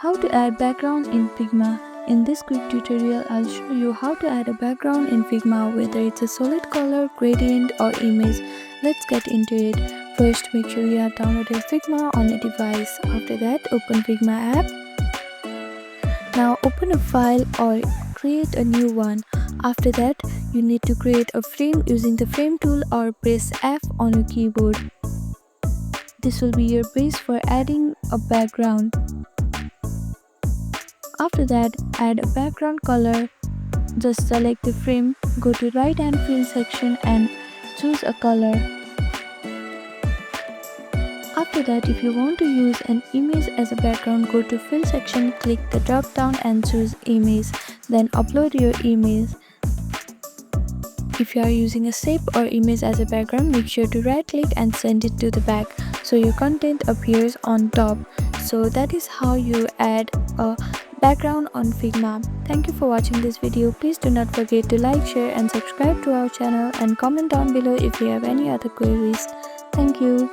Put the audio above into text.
How to add background in Figma. In this quick tutorial, I'll show you how to add a background in Figma, whether it's a solid color, gradient or image. Let's get into it. First, make sure you have downloaded Figma on a device. After that, open Figma app. Now open a file or create a new one. After that, you need to create a frame using the frame tool or press F on your keyboard. This will be your base for adding a background. After that, add a background color. Just select the frame, go to right hand fill section and choose a color. After that, if you want to use an image as a background, go to fill section, click the drop down and choose image. Then upload your image. If you are using a shape or image as a background, make sure to right click and send it to the back so your content appears on top. So that is how you add a background on Figma. Thank you for watching this video. Please do not forget to like, share and subscribe to our channel and comment down below if you have any other queries. Thank you.